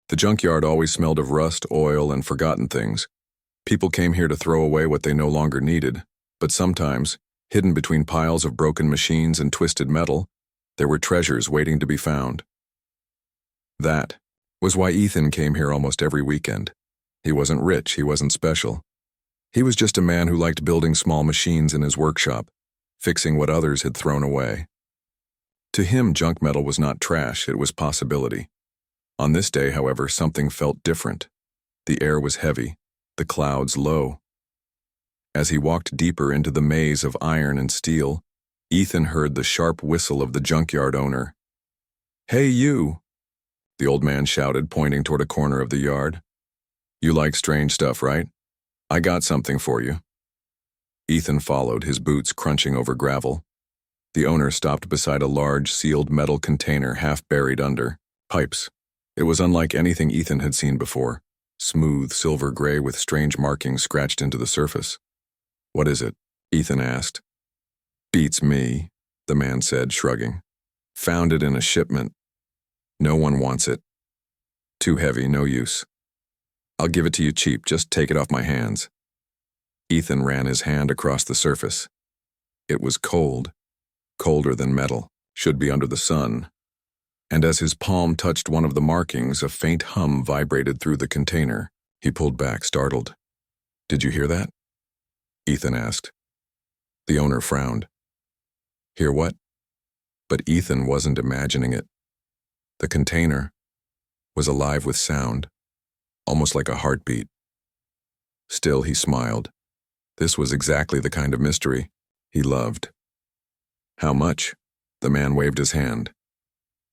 The junkyard always smelled of rust, oil, and forgotten things. People came here to throw away what they no longer needed, but sometimes, hidden between piles of broken machines and twisted metal, there were treasures waiting to be found. That was why Ethan came here almost every weekend. He wasn't rich, he wasn't special. He was just a man who liked building small machines in his workshop, fixing what others had thrown away. To him, junk metal was not trash, it was possibility. On this day, however, something felt different. The air was heavy, the clouds low. As he walked deeper into the maze of iron and steel, Ethan heard the sharp whistle of the junkyard owner. "Hey, you!" the old man shouted, pointing toward a corner of the yard. "You like strange stuff, right? I got something for you." Ethan followed, his boots crunching over gravel. The owner stopped beside a large, sealed metal container half buried under pipes. It was unlike anything Ethan had seen before, smooth, silver gray with strange markings scratched into the surface. "What is it?" Ethan asked. "Beats me," the man said, shrugging. "Found it in a shipment. No one wants it. Too heavy, no use. I'll give it to you cheap, just take it off my hands." Ethan ran his hand across the surface. It was cold, colder than metal, should be under the sun. And as his palm touched one of the markings, a faint hum vibrated through the container. He pulled back, startled. "Did you hear that?" Ethan asked. The owner frowned. "Hear what?" But Ethan wasn't imagining it. The container was alive with sound, almost like a heartbeat. Still, he smiled. This was exactly the kind of mystery he loved. "How much?" The man waved his hand.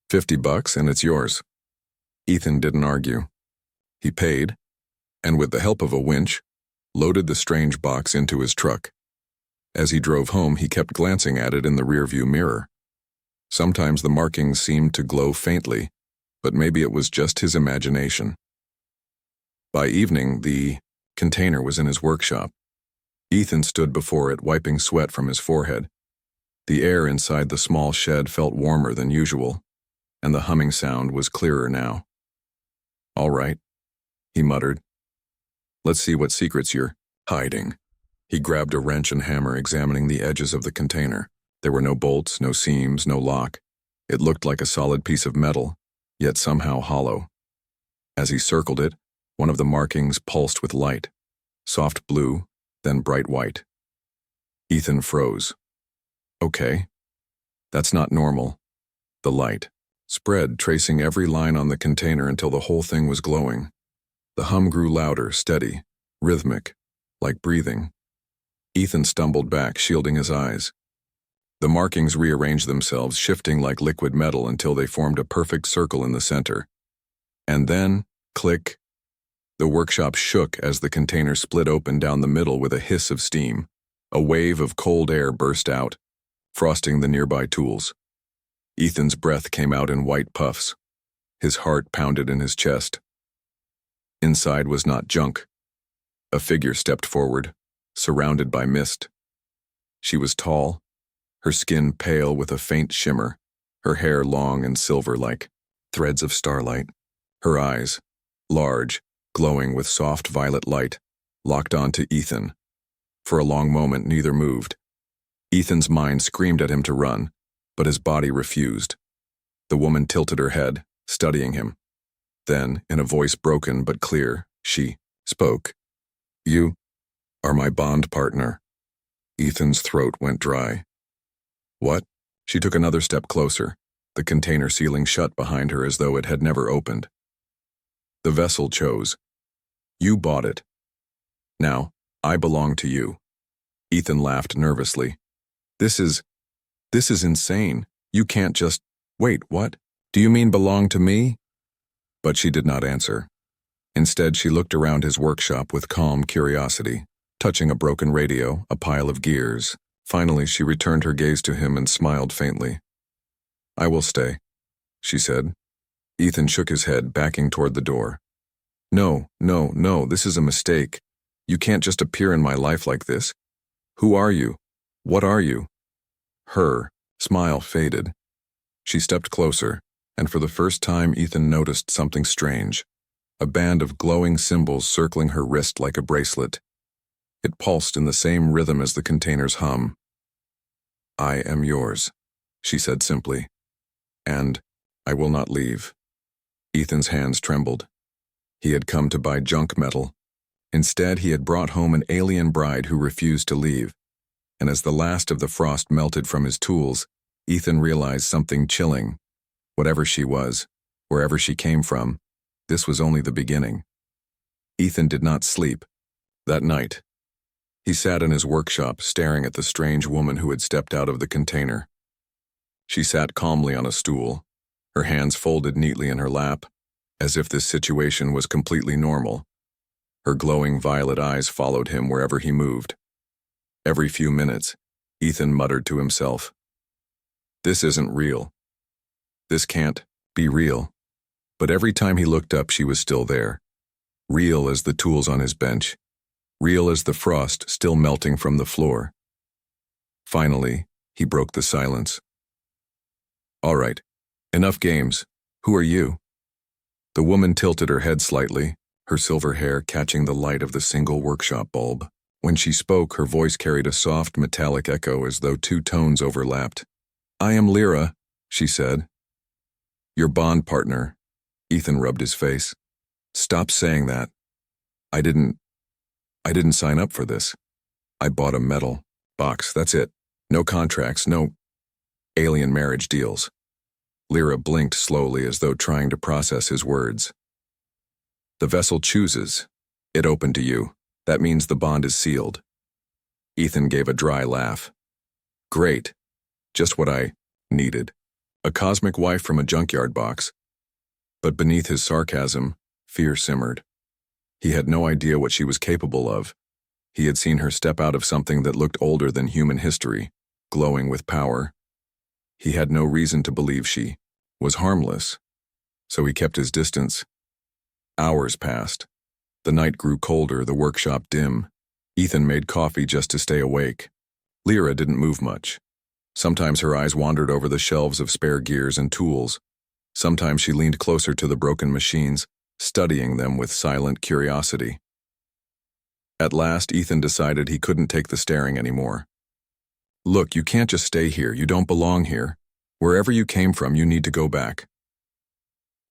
$50 and it's yours." Ethan didn't argue. He paid, and with the help of a winch, loaded the strange box into his truck. As he drove home, he kept glancing at it in the rearview mirror. Sometimes the markings seemed to glow faintly, but maybe it was just his imagination. By evening, the container was in his workshop. Ethan stood before it, wiping sweat from his forehead. The air inside the small shed felt warmer than usual, and the humming sound was clearer now. "All right," he muttered. "Let's see what secrets you're hiding." He grabbed a wrench and hammer, examining the edges of the container. There were no bolts, no seams, no lock. It looked like a solid piece of metal, yet somehow hollow. As he circled it, one of the markings pulsed with light, soft blue, then bright white. Ethan froze. Okay, that's not normal. The light spread, tracing every line on the container until the whole thing was glowing. The hum grew louder, steady, rhythmic, like breathing. Ethan stumbled back, shielding his eyes. The markings rearranged themselves, shifting like liquid metal until they formed a perfect circle in the center. And then, click, the workshop shook as the container split open down the middle with a hiss of steam. A wave of cold air burst out, frosting the nearby tools. Ethan's breath came out in white puffs. His heart pounded in his chest. Inside was not junk. A figure stepped forward, surrounded by mist. She was tall, her skin pale with a faint shimmer, her hair long and silver like threads of starlight. Her eyes, large, glowing with soft violet light, locked onto Ethan. For a long moment, neither moved. Ethan's mind screamed at him to run, but his body refused. The woman tilted her head, studying him. Then, in a voice broken but clear, she spoke. "You are my bond partner." Ethan's throat went dry. "What?" She took another step closer, the container sealing shut behind her as though it had never opened. "The vessel chose. You bought it. Now, I belong to you." Ethan laughed nervously. This is insane. You can't just... Wait, what? Do you mean belong to me?" But she did not answer. Instead, she looked around his workshop with calm curiosity, touching a broken radio, a pile of gears. Finally, she returned her gaze to him and smiled faintly. "I will stay," she said. Ethan shook his head, backing toward the door. No, this is a mistake. You can't just appear in my life like this. Who are you? What are you?" Her smile faded. She stepped closer, and for the first time Ethan noticed something strange. a band of glowing symbols circling her wrist like a bracelet. It pulsed in the same rhythm as the container's hum. "I am yours," she said simply. "And I will not leave." Ethan's hands trembled. He had come to buy junk metal. Instead, he had brought home an alien bride who refused to leave. And as the last of the frost melted from his tools, Ethan realized something chilling. Whatever she was, wherever she came from, this was only the beginning. Ethan did not sleep. That night, he sat in his workshop staring at the strange woman who had stepped out of the container. She sat calmly on a stool, her hands folded neatly in her lap, as if this situation was completely normal. Her glowing violet eyes followed him wherever he moved. Every few minutes, Ethan muttered to himself, "This isn't real. This can't be real." But every time he looked up, she was still there. Real as the tools on his bench. Real as the frost still melting from the floor. Finally, he broke the silence. "All right, enough games. Who are you?" The woman tilted her head slightly, her silver hair catching the light of the single workshop bulb. When she spoke, her voice carried a soft metallic echo as though two tones overlapped. "I am Lyra," she said. "Your bond partner." Ethan rubbed his face. "Stop saying that. I didn't sign up for this. I bought a metal box, that's it. No contracts, no alien marriage deals." Lyra blinked slowly as though trying to process his words. "The vessel chooses. It opened to you. That means the bond is sealed." Ethan gave a dry laugh. "Great. Just what I needed. A cosmic wife from a junkyard box." But beneath his sarcasm, fear simmered. He had no idea what she was capable of. He had seen her step out of something that looked older than human history, glowing with power. He had no reason to believe she was harmless, so he kept his distance. Hours passed. The night grew colder, the workshop dim. Ethan made coffee just to stay awake. Lyra didn't move much. Sometimes her eyes wandered over the shelves of spare gears and tools. Sometimes she leaned closer to the broken machines, studying them with silent curiosity. At last, Ethan decided he couldn't take the staring anymore. "Look, you can't just stay here. You don't belong here. Wherever you came from, you need to go back."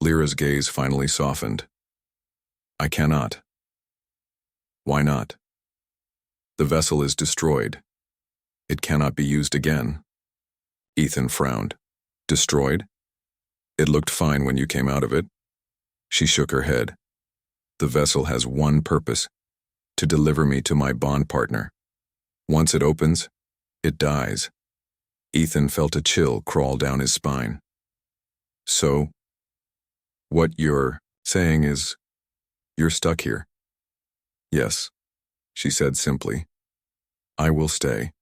Lyra's gaze finally softened. "I cannot." "Why not?" "The vessel is destroyed. It cannot be used again." Ethan frowned. "Destroyed? It looked fine when you came out of it." She shook her head. "The vessel has one purpose: to deliver me to my bond partner. Once it opens, it dies." Ethan felt a chill crawl down his spine. "So, what you're saying is, you're stuck here?" "Yes," she said simply. "I will stay."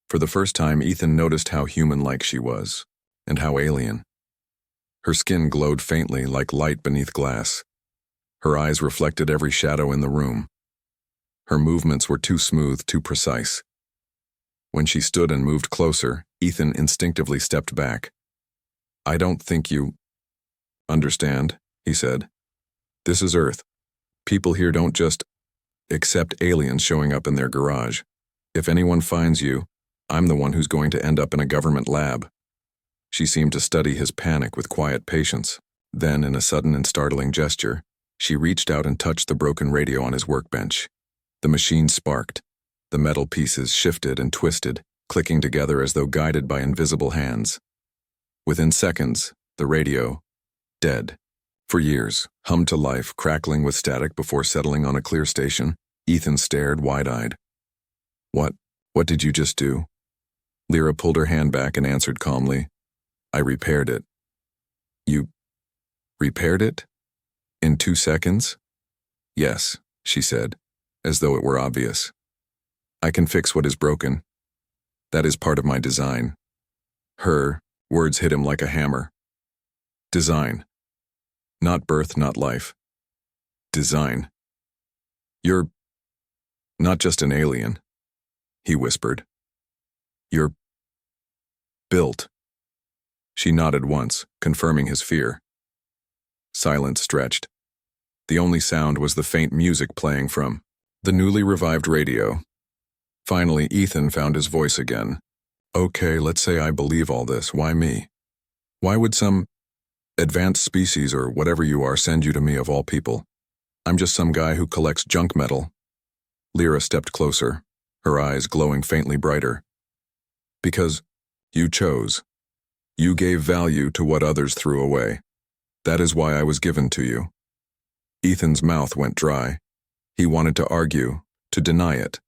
For the first time, Ethan noticed how human-like she was, and how alien. Her skin glowed faintly like light beneath glass. Her eyes reflected every shadow in the room. Her movements were too smooth, too precise. When she stood and moved closer, Ethan instinctively stepped back. "I don't think you understand," he said. "This is Earth. People here don't just accept aliens showing up in their garage. If anyone finds you, I'm the one who's going to end up in a government lab." She seemed to study his panic with quiet patience. Then, in a sudden and startling gesture, she reached out and touched the broken radio on his workbench. The machine sparked. The metal pieces shifted and twisted, clicking together as though guided by invisible hands. Within seconds, the radio, dead, for years, hummed to life, crackling with static before settling on a clear station. Ethan stared wide-eyed. What did you just do?" Lyra pulled her hand back and answered calmly, "I repaired it." "You repaired it? In 2 seconds?" "Yes," she said, as though it were obvious. "I can fix what is broken. That is part of my design." Her words hit him like a hammer. Design. Not birth, not life. Design. "You're not just an alien," he whispered. "You're built." She nodded once, confirming his fear. Silence stretched. The only sound was the faint music playing from the newly revived radio. Finally, Ethan found his voice again. Okay, let's say I believe all this. Why me? Why would some advanced species or whatever you are send you to me of all people? I'm just some guy who collects junk metal. Lyra stepped closer, her eyes glowing faintly brighter. Because you chose. You gave value to what others threw away. That is why I was given to you. Ethan's mouth went dry. He wanted to argue, to deny it,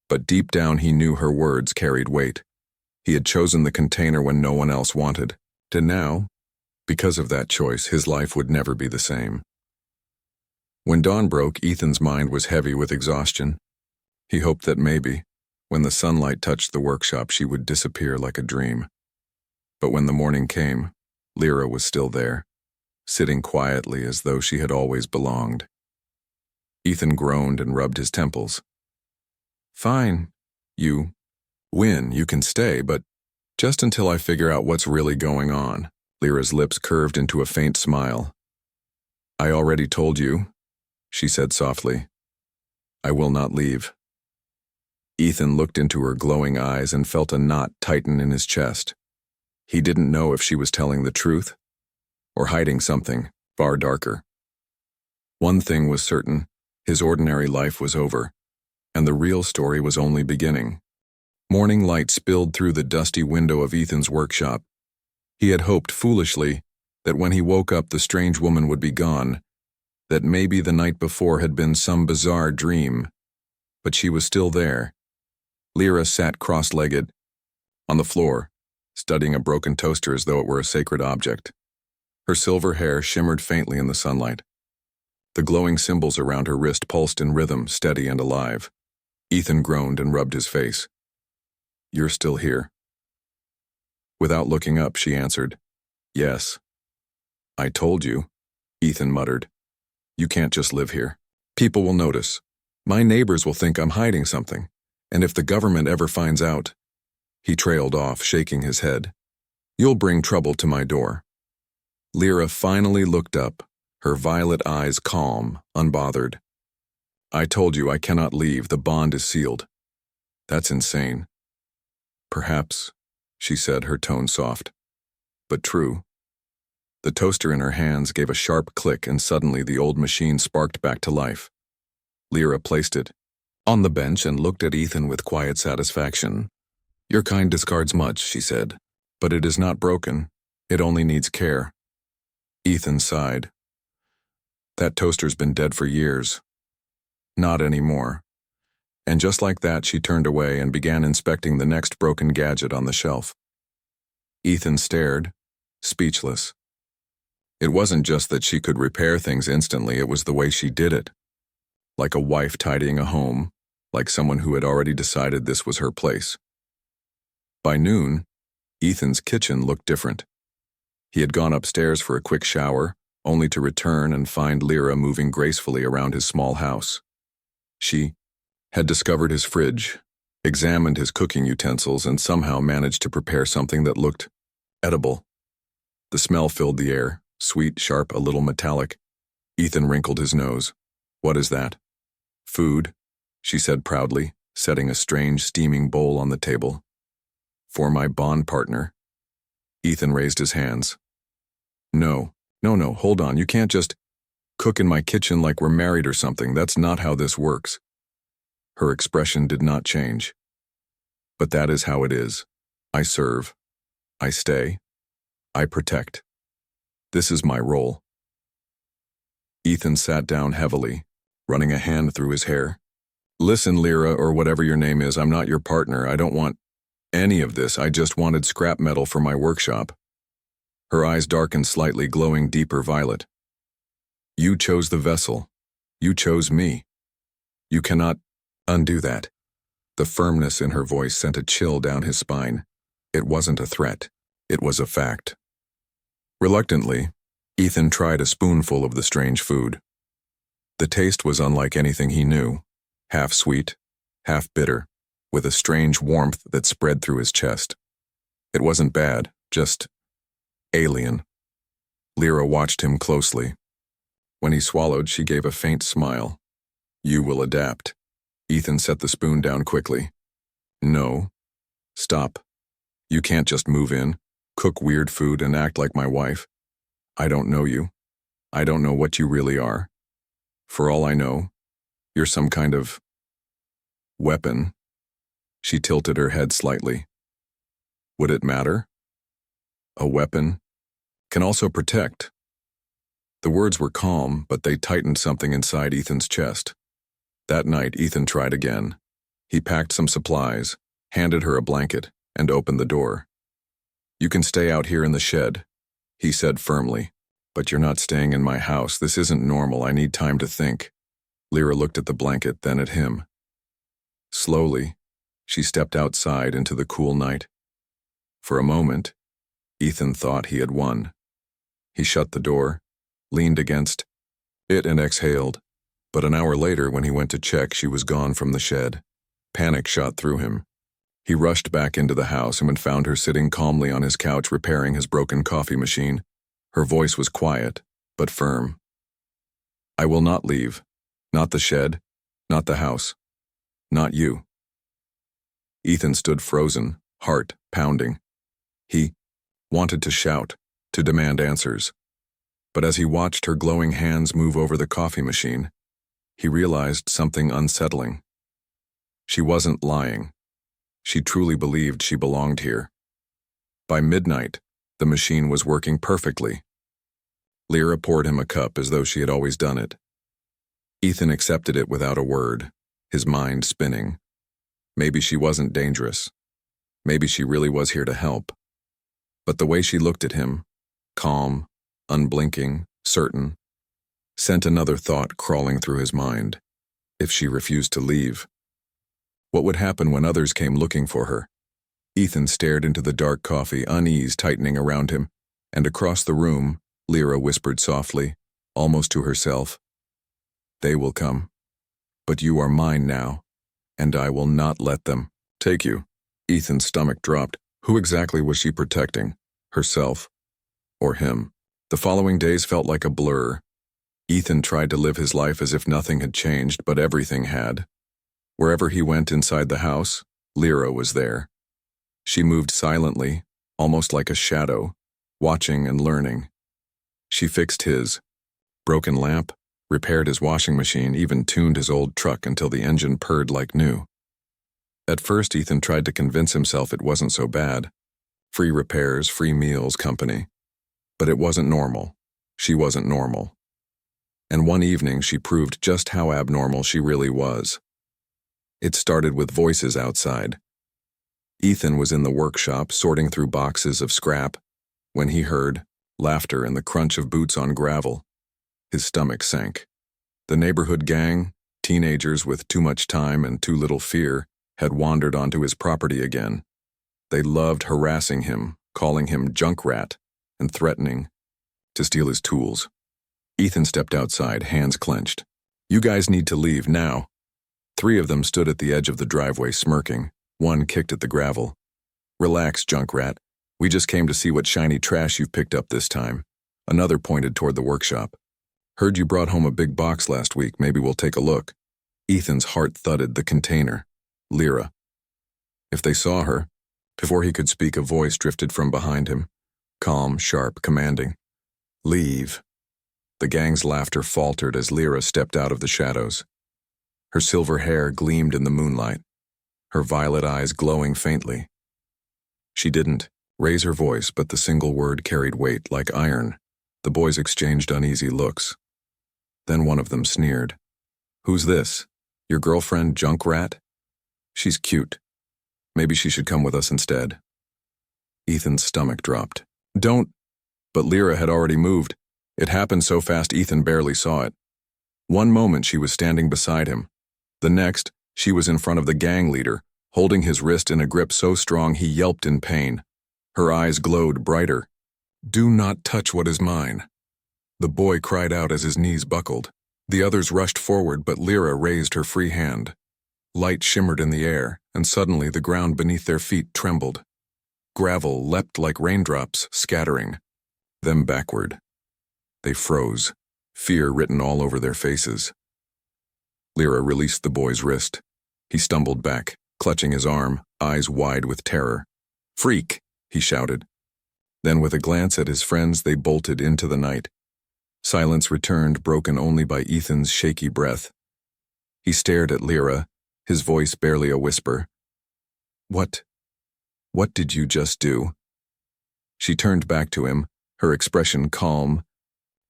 but deep down he knew her words carried weight. He had chosen the container when no one else wanted. And now, because of that choice, his life would never be the same. When dawn broke, Ethan's mind was heavy with exhaustion. He hoped that maybe, when the sunlight touched the workshop, she would disappear like a dream. But when the morning came, Lyra was still there, sitting quietly as though she had always belonged. Ethan groaned and rubbed his temples. Fine, you win, you can stay, but just until I figure out what's really going on. Lyra's lips curved into a faint smile. I already told you, she said softly. I will not leave. Ethan looked into her glowing eyes and felt a knot tighten in his chest. He didn't know if she was telling the truth or hiding something far darker. One thing was certain, his ordinary life was over, and the real story was only beginning. Morning light spilled through the dusty window of Ethan's workshop. He had hoped foolishly that when he woke up the strange woman would be gone, that maybe the night before had been some bizarre dream. But she was still there. Lyra sat cross-legged on the floor, studying a broken toaster as though it were a sacred object. Her silver hair shimmered faintly in the sunlight. The glowing symbols around her wrist pulsed in rhythm, steady and alive. Ethan groaned and rubbed his face. You're still here. Without looking up, she answered, Yes. I told you, Ethan muttered. You can't just live here. People will notice. My neighbors will think I'm hiding something, and if the government ever finds out, he trailed off, shaking his head. You'll bring trouble to my door. Lyra finally looked up, her violet eyes calm, unbothered. I told you I cannot leave, the bond is sealed. That's insane. Perhaps, she said, her tone soft, but true. The toaster in her hands gave a sharp click and suddenly the old machine sparked back to life. Lyra placed it on the bench and looked at Ethan with quiet satisfaction. Your kind discards much, she said, but it is not broken. It only needs care. Ethan sighed. That toaster's been dead for years. Not anymore. And just like that, she turned away and began inspecting the next broken gadget on the shelf. Ethan stared, speechless. It wasn't just that she could repair things instantly, it was the way she did it. Like a wife tidying a home, like someone who had already decided this was her place. By noon, Ethan's kitchen looked different. He had gone upstairs for a quick shower, only to return and find Lyra moving gracefully around his small house. She had discovered his fridge, examined his cooking utensils, and somehow managed to prepare something that looked edible. The smell filled the air, sweet, sharp, a little metallic. Ethan wrinkled his nose. What is that? Food, she said proudly, setting a strange, steaming bowl on the table. For my bond partner. Ethan raised his hands. No, hold on, you can't just cook in my kitchen like we're married or something. That's not how this works. Her expression did not change. But that is how it is. I serve. I stay. I protect. This is my role. Ethan sat down heavily, running a hand through his hair. Listen, Lyra, or whatever your name is, I'm not your partner. I don't want any of this. I just wanted scrap metal for my workshop. Her eyes darkened slightly, glowing deeper violet. You chose the vessel. You chose me. You cannot undo that. The firmness in her voice sent a chill down his spine. It wasn't a threat. It was a fact. Reluctantly, Ethan tried a spoonful of the strange food. The taste was unlike anything he knew, half sweet, half bitter, with a strange warmth that spread through his chest. It wasn't bad, just alien. Lyra watched him closely. When he swallowed, she gave a faint smile. You will adapt. Ethan set the spoon down quickly. No. Stop. You can't just move in, cook weird food, and act like my wife. I don't know you. I don't know what you really are. For all I know, you're some kind of weapon. She tilted her head slightly. Would it matter? A weapon can also protect. The words were calm, but they tightened something inside Ethan's chest. That night, Ethan tried again. He packed some supplies, handed her a blanket, and opened the door. You can stay out here in the shed, he said firmly. But you're not staying in my house. This isn't normal. I need time to think. Lyra looked at the blanket, then at him. Slowly, she stepped outside into the cool night. For a moment, Ethan thought he had won. He shut the door, leaned against it, and exhaled. But an hour later, when he went to check, she was gone from the shed. Panic shot through him. He rushed back into the house and found her sitting calmly on his couch repairing his broken coffee machine. Her voice was quiet, but firm. I will not leave. Not the shed, not the house, not you. Ethan stood frozen, heart pounding. He wanted to shout, to demand answers. But as he watched her glowing hands move over the coffee machine, he realized something unsettling. She wasn't lying. She truly believed she belonged here. By midnight, the machine was working perfectly. Lyra poured him a cup as though she had always done it. Ethan accepted it without a word, his mind spinning. Maybe she wasn't dangerous. Maybe she really was here to help. But the way she looked at him, calm, unblinking, certain, sent another thought crawling through his mind. If she refused to leave, what would happen when others came looking for her? Ethan stared into the dark coffee, unease tightening around him, and across the room, Lyra whispered softly, almost to herself, They will come. But you are mine now, and I will not let them take you. Ethan's stomach dropped. Who exactly was she protecting? Herself? Or him? The following days felt like a blur. Ethan tried to live his life as if nothing had changed, but everything had. Wherever he went inside the house, Lyra was there. She moved silently, almost like a shadow, watching and learning. She fixed his broken lamp, repaired his washing machine, even tuned his old truck until the engine purred like new. At first, Ethan tried to convince himself it wasn't so bad. Free repairs, free meals, company. But it wasn't normal. She wasn't normal. And one evening, she proved just how abnormal she really was. It started with voices outside. Ethan was in the workshop sorting through boxes of scrap when he heard laughter and the crunch of boots on gravel. His stomach sank. The neighborhood gang, teenagers with too much time and too little fear, had wandered onto his property again. They loved harassing him, calling him junk rat, and threatening to steal his tools. Ethan stepped outside, hands clenched. You guys need to leave now. 3 of them stood at the edge of the driveway smirking. One kicked at the gravel. Relax, junk rat. We just came to see what shiny trash you've picked up this time. Another pointed toward the workshop. Heard you brought home a big box last week. Maybe we'll take a look. Ethan's heart thudded. The container. Lyra. If they saw her, before he could speak, a voice drifted from behind him. Calm, sharp, commanding. Leave. The gang's laughter faltered as Lyra stepped out of the shadows. Her silver hair gleamed in the moonlight, her violet eyes glowing faintly. She didn't raise her voice, but the single word carried weight like iron. The boys exchanged uneasy looks. Then one of them sneered. Who's this? Your girlfriend, junk rat? She's cute. Maybe she should come with us instead. Ethan's stomach dropped. Don't. But Lyra had already moved. It happened so fast Ethan barely saw it. One moment she was standing beside him. The next, she was in front of the gang leader, holding his wrist in a grip so strong he yelped in pain. Her eyes glowed brighter. Do not touch what is mine. The boy cried out as his knees buckled. The others rushed forward, but Lyra raised her free hand. Light shimmered in the air, and suddenly the ground beneath their feet trembled. Gravel leapt like raindrops, scattering them backward. They froze, fear written all over their faces. Lyra released the boy's wrist. He stumbled back, clutching his arm, eyes wide with terror. "Freak!" he shouted. Then with a glance at his friends, they bolted into the night. Silence returned, broken only by Ethan's shaky breath. He stared at Lyra, his voice barely a whisper. What did you just do?" She turned back to him, her expression calm,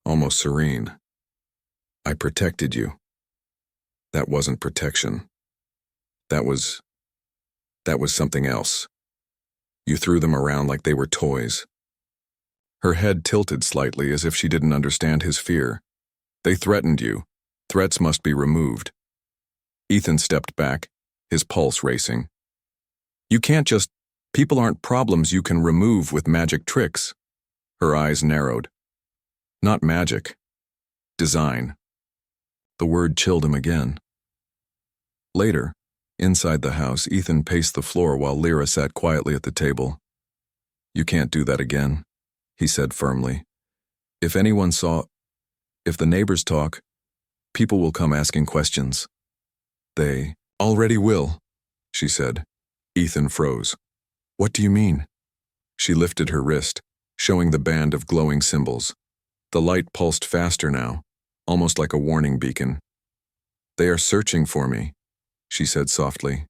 almost serene. "I protected you." That wasn't protection. That was something else. You threw them around like they were toys. Her head tilted slightly as if she didn't understand his fear. "They threatened you. Threats must be removed." Ethan stepped back, his pulse racing. "You can't just... People aren't problems you can remove with magic tricks." Her eyes narrowed. "Not magic. Design." The word chilled him again. Later, inside the house, Ethan paced the floor while Lyra sat quietly at the table. "You can't do that again," he said firmly. If the neighbors talk, people will come asking questions." "They already will," she said. Ethan froze. "What do you mean?" She lifted her wrist, showing the band of glowing symbols. The light pulsed faster now, almost like a warning beacon. "They are searching for me," she said softly.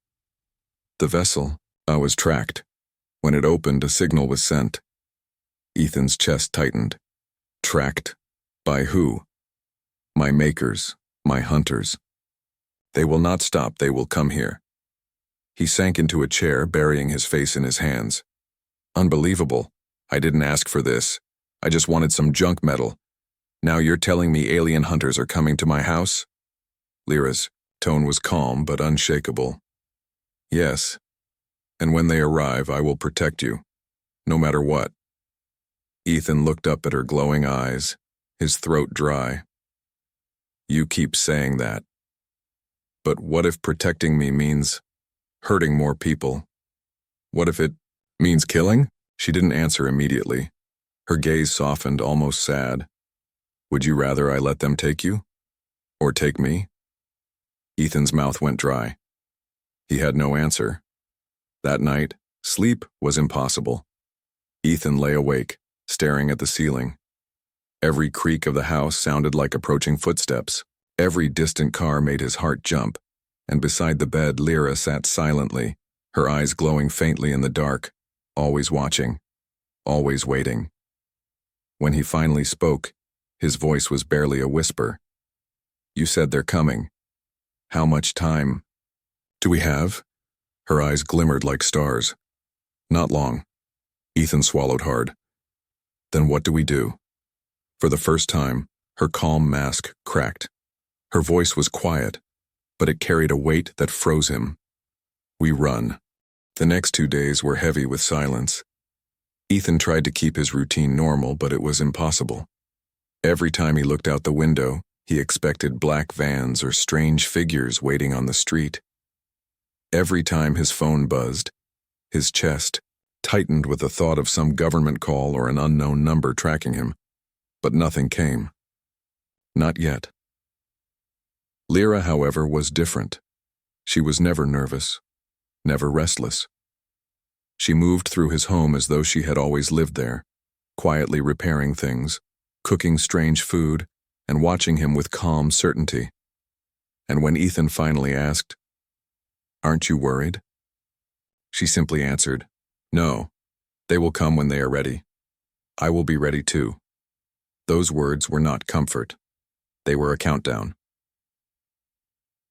"The vessel was tracked. When it opened, a signal was sent." Ethan's chest tightened. "Tracked? By who?" "My makers, my hunters. They will not stop, they will come here." He sank into a chair, burying his face in his hands. "Unbelievable. I didn't ask for this. I just wanted some junk metal. Now you're telling me alien hunters are coming to my house?" Lyra's tone was calm but unshakable. "Yes. And when they arrive, I will protect you, no matter what." Ethan looked up at her glowing eyes, his throat dry. "You keep saying that. But what if protecting me means hurting more people? What if it means killing?" She didn't answer immediately. Her gaze softened, almost sad. "Would you rather I let them take you? Or take me?" Ethan's mouth went dry. He had no answer. That night, sleep was impossible. Ethan lay awake, staring at the ceiling. Every creak of the house sounded like approaching footsteps. Every distant car made his heart jump, and beside the bed Lyra sat silently, her eyes glowing faintly in the dark, always watching, always waiting. When he finally spoke, his voice was barely a whisper. "You said they're coming. How much time do we have?" Her eyes glimmered like stars. "Not long." Ethan swallowed hard. "Then what do we do?" For the first time, her calm mask cracked. Her voice was quiet, but it carried a weight that froze him. "We run." The next 2 days were heavy with silence. Ethan tried to keep his routine normal, but it was impossible. Every time he looked out the window, he expected black vans or strange figures waiting on the street. Every time his phone buzzed, his chest tightened with the thought of some government call or an unknown number tracking him. But nothing came. Not yet. Lyra, however, was different. She was never nervous, never restless. She moved through his home as though she had always lived there, quietly repairing things, cooking strange food, and watching him with calm certainty. And when Ethan finally asked, "Aren't you worried?" she simply answered, "No, they will come when they are ready. I will be ready too." Those words were not comfort. They were a countdown.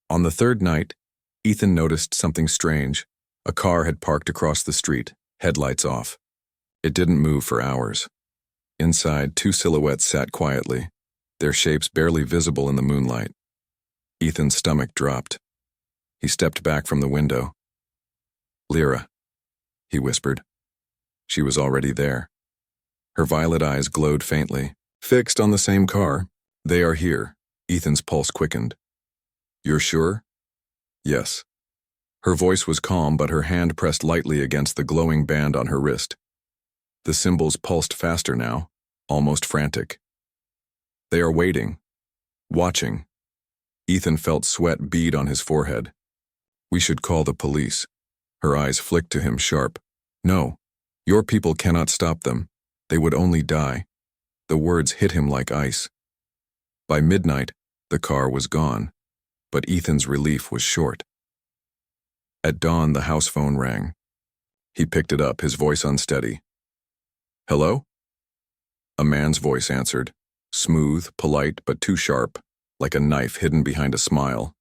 On the third night, Ethan noticed something strange. A car had parked across the street, headlights off. It didn't move for hours. Inside, 2 silhouettes sat quietly, their shapes barely visible in the moonlight. Ethan's stomach dropped. He stepped back from the window. "Lyra," he whispered. She was already there. Her violet eyes glowed faintly. "Fixed on the same car. They are here." Ethan's pulse quickened. "You're sure?" "Yes." Her voice was calm, but her hand pressed lightly against the glowing band on her wrist. The symbols pulsed faster now, almost frantic. "They are waiting," watching. Ethan felt sweat bead on his forehead. We should call the police. Her eyes flicked to him sharp. No, your people cannot stop them. They would only die. The words hit him like ice. By midnight, the car was gone, but Ethan's relief was short. At dawn, the house phone rang. He picked it up, his voice unsteady. Hello? A man's voice answered, smooth, polite, but too sharp, like a knife hidden behind a smile.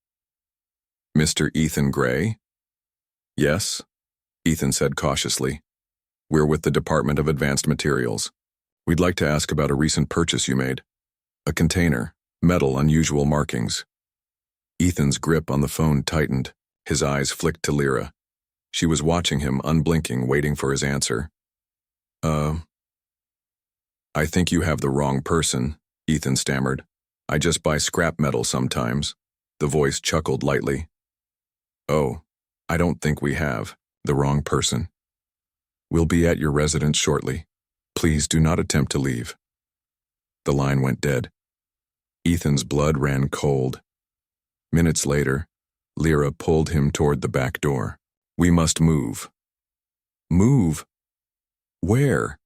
Mr. Ethan Gray? Yes, Ethan said cautiously. We're with the Department of Advanced Materials. We'd like to ask about a recent purchase you made. A container, metal, unusual markings. Ethan's grip on the phone tightened. His eyes flicked to Lyra. She was watching him, unblinking, waiting for his answer. I think you have the wrong person, Ethan stammered. I just buy scrap metal sometimes. The voice chuckled lightly. Oh, I don't think we have the wrong person. We'll be at your residence shortly. Please do not attempt to leave. The line went dead. Ethan's blood ran cold. Minutes later, Lyra pulled him toward the back door. We must move. Move? Where?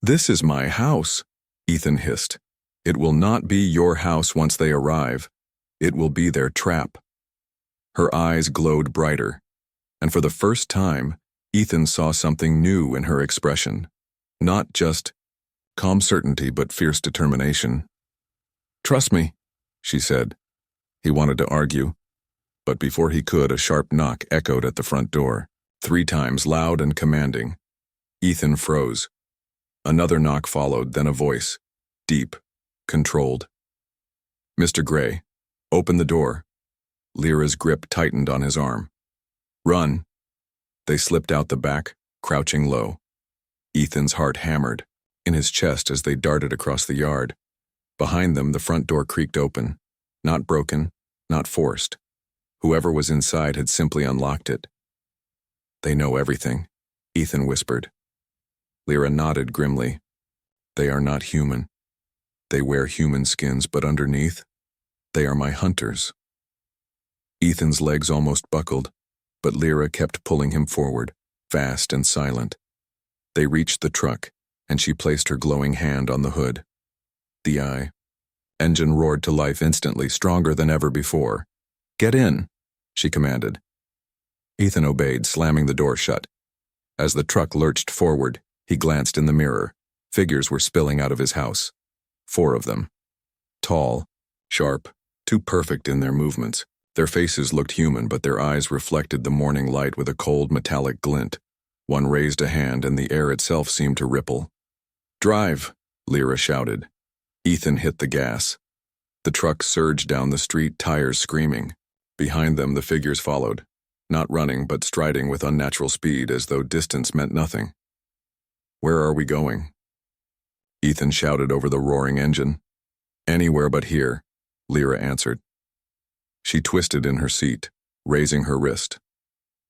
This is my house, Ethan hissed. It will not be your house once they arrive. It will be their trap. Her eyes glowed brighter, and for the first time, Ethan saw something new in her expression. Not just calm certainty, but fierce determination. Trust me, she said. He wanted to argue, but before he could, a sharp knock echoed at the front door, 3 times, loud and commanding. Ethan froze. Another knock followed, then a voice, deep, controlled. Mr. Gray, open the door. Lyra's grip tightened on his arm. Run. They slipped out the back, crouching low. Ethan's heart hammered in his chest as they darted across the yard. Behind them, the front door creaked open. Not broken, not forced. Whoever was inside had simply unlocked it. They know everything, Ethan whispered. Lyra nodded grimly. They are not human. They wear human skins, but underneath, they are my hunters. Ethan's legs almost buckled, but Lyra kept pulling him forward, fast and silent. They reached the truck, and she placed her glowing hand on the hood. The engine roared to life instantly, stronger than ever before. Get in, she commanded. Ethan obeyed, slamming the door shut. As the truck lurched forward, he glanced in the mirror. Figures were spilling out of his house. 4 of them. Tall, sharp, too perfect in their movements. Their faces looked human, but their eyes reflected the morning light with a cold metallic glint. One raised a hand, and the air itself seemed to ripple. Drive, Lyra shouted. Ethan hit the gas. The truck surged down the street, tires screaming. Behind them, the figures followed, not running but striding with unnatural speed as though distance meant nothing. Where are we going? Ethan shouted over the roaring engine. Anywhere but here, Lyra answered. She twisted in her seat, raising her wrist.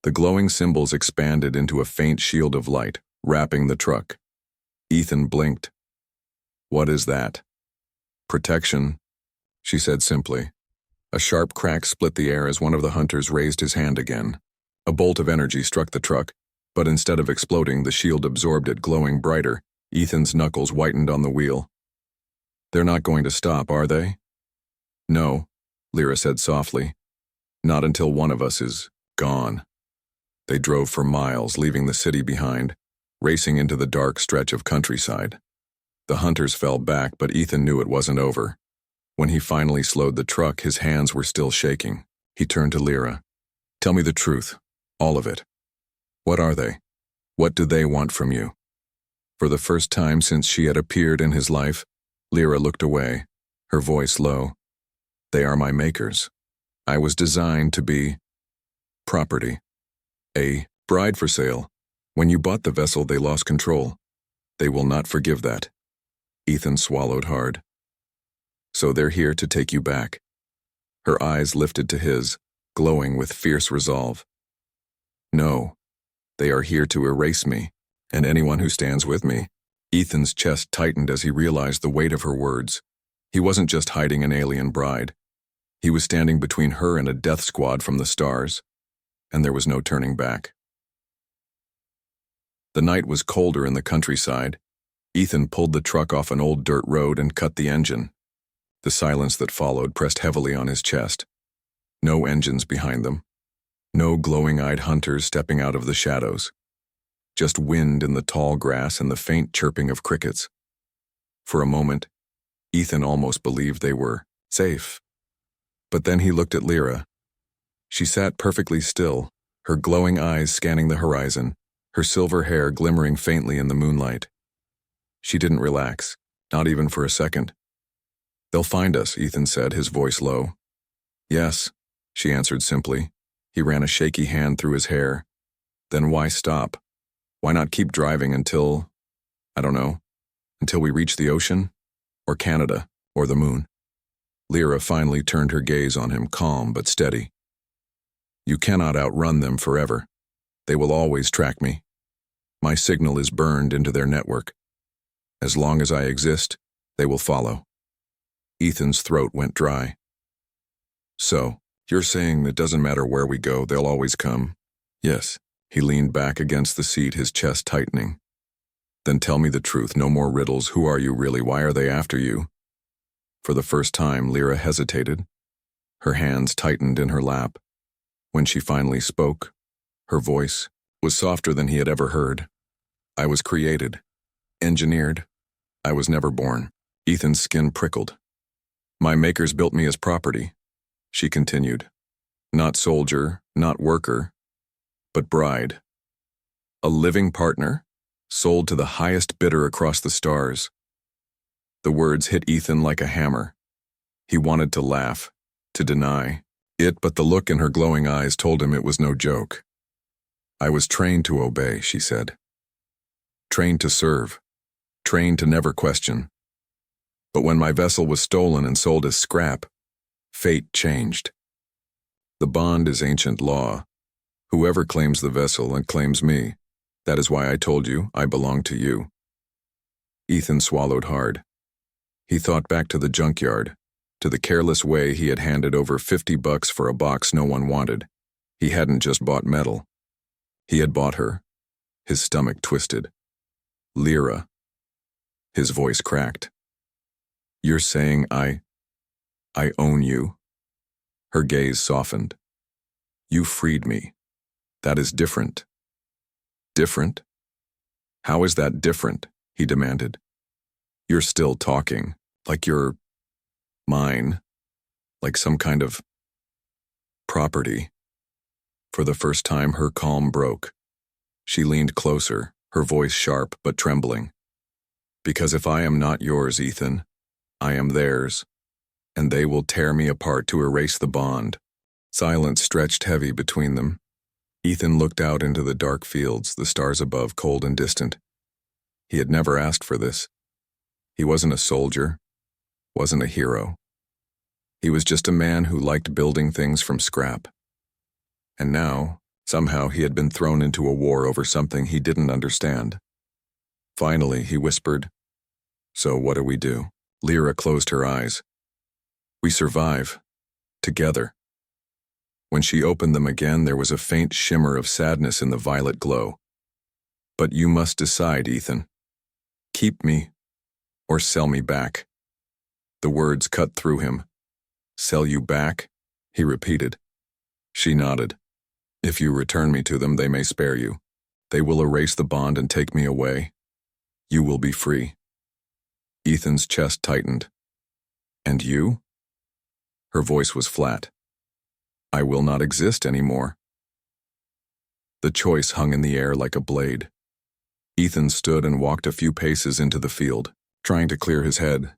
The glowing symbols expanded into a faint shield of light, wrapping the truck. Ethan blinked. What is that? Protection, she said simply. A sharp crack split the air as one of the hunters raised his hand again. A bolt of energy struck the truck, but instead of exploding, the shield absorbed it, glowing brighter. Ethan's knuckles whitened on the wheel. They're not going to stop, are they? No, Lyra said softly. Not until one of us is gone. They drove for miles, leaving the city behind, racing into the dark stretch of countryside. The hunters fell back, but Ethan knew it wasn't over. When he finally slowed the truck, his hands were still shaking. He turned to Lyra. Tell me the truth, all of it. What are they? What do they want from you? For the first time since she had appeared in his life, Lyra looked away, her voice low. They are my makers. I was designed to be property. A bride for sale. When you bought the vessel, they lost control. They will not forgive that. Ethan swallowed hard. So they're here to take you back. Her eyes lifted to his, glowing with fierce resolve. No, they are here to erase me, and anyone who stands with me. Ethan's chest tightened as he realized the weight of her words. He wasn't just hiding an alien bride. He was standing between her and a death squad from the stars, and there was no turning back. The night was colder in the countryside. Ethan pulled the truck off an old dirt road and cut the engine. The silence that followed pressed heavily on his chest. No engines behind them. No glowing-eyed hunters stepping out of the shadows. Just wind in the tall grass and the faint chirping of crickets. For a moment, Ethan almost believed they were safe. But then he looked at Lyra. She sat perfectly still, her glowing eyes scanning the horizon, her silver hair glimmering faintly in the moonlight. She didn't relax, not even for a second. "They'll find us," Ethan said, his voice low. "Yes," she answered simply. He ran a shaky hand through his hair. "Then why stop? Why not keep driving until, I don't know, until we reach the ocean? Or Canada, or the moon?" Lyra finally turned her gaze on him, calm but steady. "You cannot outrun them forever. They will always track me. My signal is burned into their network. As long as I exist, they will follow." Ethan's throat went dry. "So, you're saying it doesn't matter where we go, they'll always come?" "Yes." He leaned back against the seat, his chest tightening. "Then tell me the truth, no more riddles. Who are you really? Why are they after you?" For the first time, Lyra hesitated. Her hands tightened in her lap. When she finally spoke, her voice was softer than he had ever heard. "I was created, engineered. I was never born." Ethan's skin prickled. "My makers built me as property," she continued. "Not soldier, not worker, but bride. A living partner, sold to the highest bidder across the stars." The words hit Ethan like a hammer. He wanted to laugh, to deny it, but the look in her glowing eyes told him it was no joke. "I was trained to obey," she said. "Trained to serve. Trained to never question. But when my vessel was stolen and sold as scrap, fate changed. The bond is ancient law. Whoever claims the vessel and claims me, that is why I told you I belong to you." Ethan swallowed hard. He thought back to the junkyard, to the careless way he had handed over $50 for a box no one wanted. He hadn't just bought metal. He had bought her. His stomach twisted. "Lyra." His voice cracked. "You're saying I own you?" Her gaze softened. "You freed me. That is different." "Different? How is that different?" he demanded. "You're still talking, like you're mine, like some kind of property." For the first time, her calm broke. She leaned closer, her voice sharp but trembling. "Because if I am not yours, Ethan, I am theirs, and they will tear me apart to erase the bond." Silence stretched heavy between them. Ethan looked out into the dark fields, the stars above cold and distant. He had never asked for this. He wasn't a soldier, wasn't a hero. He was just a man who liked building things from scrap. And now, somehow he had been thrown into a war over something he didn't understand. Finally, he whispered, "So what do we do?" Lyra closed her eyes. "We survive. Together." When she opened them again, there was a faint shimmer of sadness in the violet glow. "But you must decide, Ethan. Keep me, or sell me back." The words cut through him. "Sell you back?" he repeated. She nodded. "If you return me to them, they may spare you. They will erase the bond and take me away. You will be free." Ethan's chest tightened. "And you?" Her voice was flat. "I will not exist anymore." The choice hung in the air like a blade. Ethan stood and walked a few paces into the field, trying to clear his head.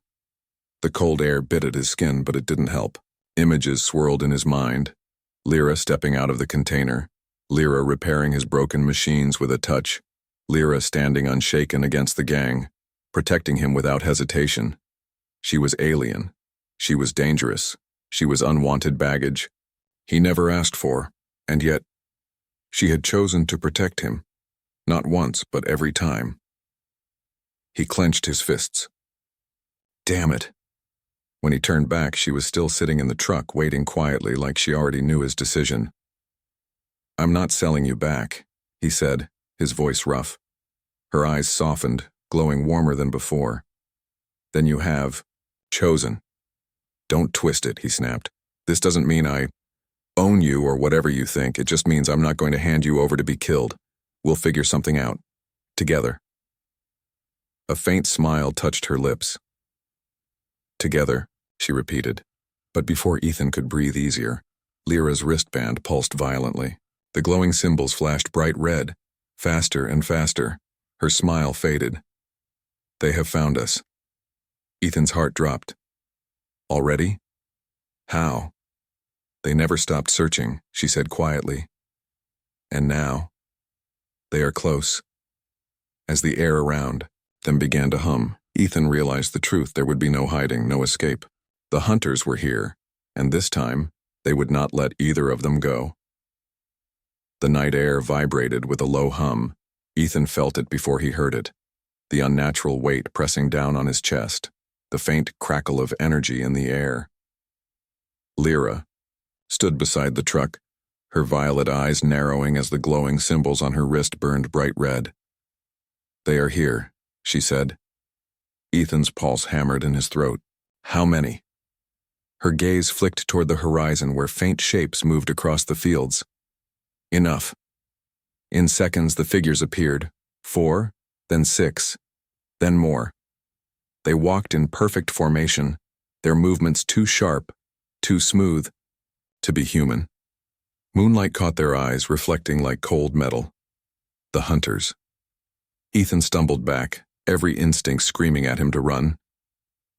The cold air bit at his skin, but it didn't help. Images swirled in his mind. Lyra stepping out of the container. Lyra repairing his broken machines with a touch. Lyra standing unshaken against the gang, protecting him without hesitation. She was alien. She was dangerous. She was unwanted baggage he never asked for, and yet she had chosen to protect him. Not once, but every time. He clenched his fists. Damn it. When he turned back, she was still sitting in the truck, waiting quietly like she already knew his decision. "I'm not selling you back," he said, his voice rough. Her eyes softened, glowing warmer than before. "Then you have chosen." "Don't twist it," he snapped. "This doesn't mean I own you or whatever you think. It just means I'm not going to hand you over to be killed. We'll figure something out. Together." A faint smile touched her lips. "Together," she repeated. But before Ethan could breathe easier, Lyra's wristband pulsed violently. The glowing symbols flashed bright red, faster and faster. Her smile faded. "They have found us." Ethan's heart dropped. "Already? How?" "They never stopped searching," she said quietly. "And now? They are close." As the air around them began to hum, Ethan realized the truth. There would be no hiding, no escape. The hunters were here, and this time, they would not let either of them go. The night air vibrated with a low hum. Ethan felt it before he heard it. The unnatural weight pressing down on his chest, the faint crackle of energy in the air. Lyra stood beside the truck, her violet eyes narrowing as the glowing symbols on her wrist burned bright red. "They are here," she said. Ethan's pulse hammered in his throat. "How many?" Her gaze flicked toward the horizon where faint shapes moved across the fields. "Enough." In seconds the figures appeared. 4, then 6, then more. They walked in perfect formation, their movements too sharp, too smooth, to be human. Moonlight caught their eyes, reflecting like cold metal. The hunters. Ethan stumbled back, every instinct screaming at him to run.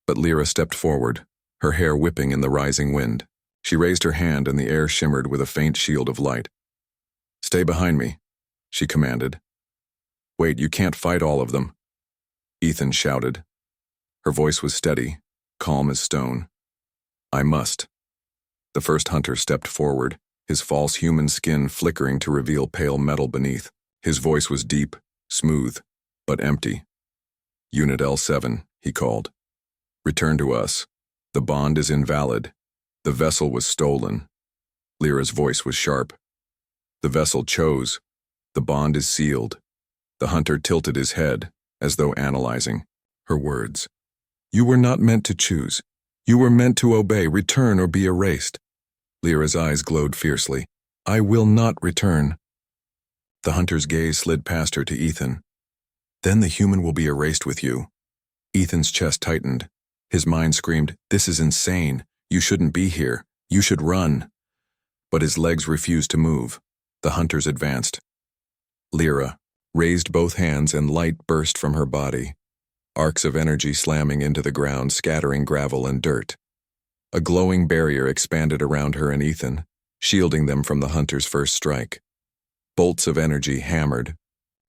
But Lyra stepped forward, her hair whipping in the rising wind. She raised her hand and the air shimmered with a faint shield of light. "Stay behind me," she commanded. "Wait, you can't fight all of them," Ethan shouted. Her voice was steady, calm as stone. "I must." The first hunter stepped forward, his false human skin flickering to reveal pale metal beneath. His voice was deep, smooth, but empty. "Unit L7, he called. "Return to us. The bond is invalid. The vessel was stolen." Lyra's voice was sharp. "The vessel chose. The bond is sealed." The hunter tilted his head, as though analyzing her words. "You were not meant to choose. You were meant to obey, return, or be erased." Lyra's eyes glowed fiercely. "I will not return." The hunter's gaze slid past her to Ethan. "Then the human will be erased with you." Ethan's chest tightened. His mind screamed, "This is insane. You shouldn't be here. You should run." But his legs refused to move. The hunters advanced. Lyra raised both hands and light burst from her body, arcs of energy slamming into the ground, scattering gravel and dirt. A glowing barrier expanded around her and Ethan, shielding them from the hunter's first strike. Bolts of energy hammered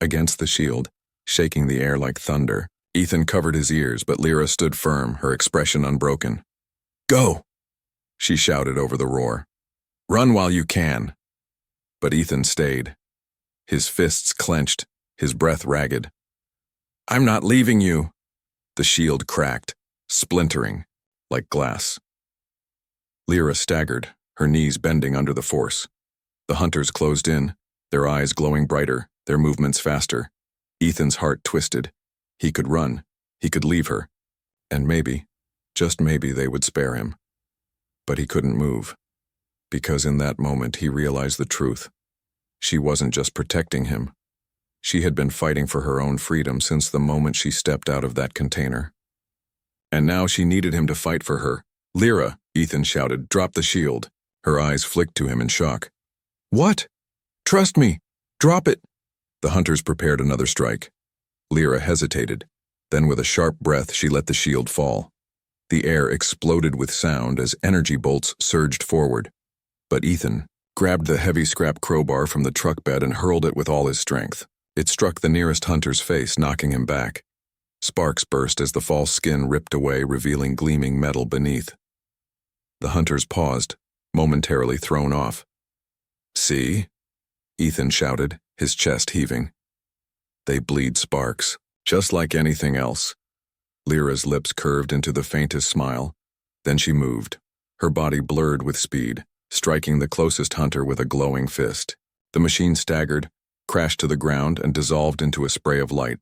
against the shield, shaking the air like thunder. Ethan covered his ears, but Lyra stood firm, her expression unbroken. "Go!" she shouted over the roar. "Run while you can." But Ethan stayed, his fists clenched, his breath ragged. "I'm not leaving you." The shield cracked, splintering like glass. Lyra staggered, her knees bending under the force. The hunters closed in, their eyes glowing brighter, their movements faster. Ethan's heart twisted. He could run, he could leave her, and maybe, just maybe, they would spare him. But he couldn't move, because in that moment he realized the truth. She wasn't just protecting him. She had been fighting for her own freedom since the moment she stepped out of that container. And now she needed him to fight for her. "Lyra," Ethan shouted, "drop the shield." Her eyes flicked to him in shock. "What? Trust me. Drop it." The hunters prepared another strike. Lyra hesitated. Then with a sharp breath she let the shield fall. The air exploded with sound as energy bolts surged forward. But Ethan grabbed the heavy scrap crowbar from the truck bed and hurled it with all his strength. It struck the nearest hunter's face, knocking him back. Sparks burst as the false skin ripped away, revealing gleaming metal beneath. The hunters paused, momentarily thrown off. "See?" Ethan shouted, his chest heaving. "They bleed sparks, just like anything else." Lyra's lips curved into the faintest smile. Then she moved, her body blurred with speed, striking the closest hunter with a glowing fist. The machine staggered, crashed to the ground, and dissolved into a spray of light.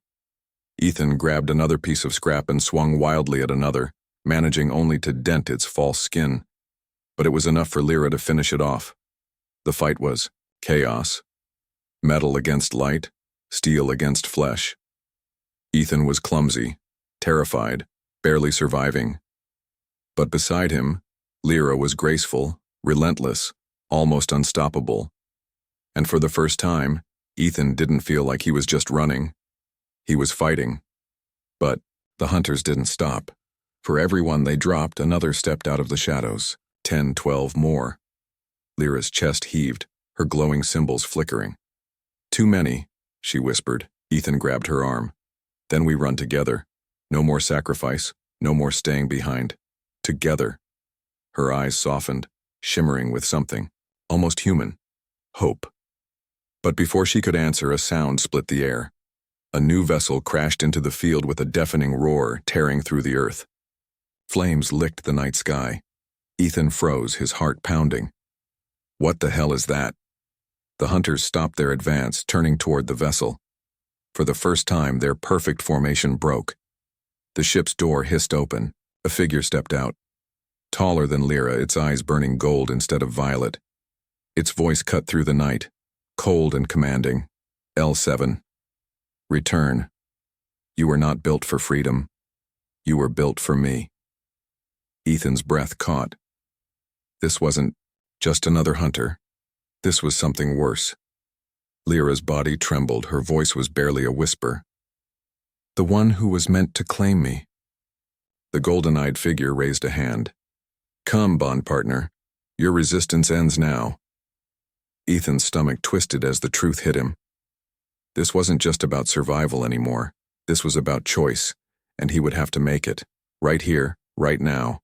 Ethan grabbed another piece of scrap and swung wildly at another, managing only to dent its false skin. But it was enough for Lyra to finish it off. The fight was chaos. Metal against light, steel against flesh. Ethan was clumsy, terrified, barely surviving. But beside him, Lyra was graceful, relentless, almost unstoppable. And for the first time, Ethan didn't feel like he was just running. He was fighting. But the hunters didn't stop. For every one they dropped, another stepped out of the shadows. 10, 12 more. Lyra's chest heaved, her glowing symbols flickering. "Too many," she whispered. Ethan grabbed her arm. "Then we run together. No more sacrifice, no more staying behind. Together." Her eyes softened, shimmering with something, almost human. Hope. But before she could answer, a sound split the air. A new vessel crashed into the field with a deafening roar, tearing through the earth. Flames licked the night sky. Ethan froze, his heart pounding. What the hell is that? The hunters stopped their advance, turning toward the vessel. For the first time, their perfect formation broke. The ship's door hissed open. A figure stepped out. Taller than Lyra, its eyes burning gold instead of violet. Its voice cut through the night, cold and commanding. L7. Return. You were not built for freedom. You were built for me. Ethan's breath caught. This wasn't just another hunter. This was something worse. Lyra's body trembled, her voice was barely a whisper. The one who was meant to claim me. The golden-eyed figure raised a hand. Come, bond partner. Your resistance ends now. Ethan's stomach twisted as the truth hit him. This wasn't just about survival anymore. This was about choice, and he would have to make it. Right here, right now.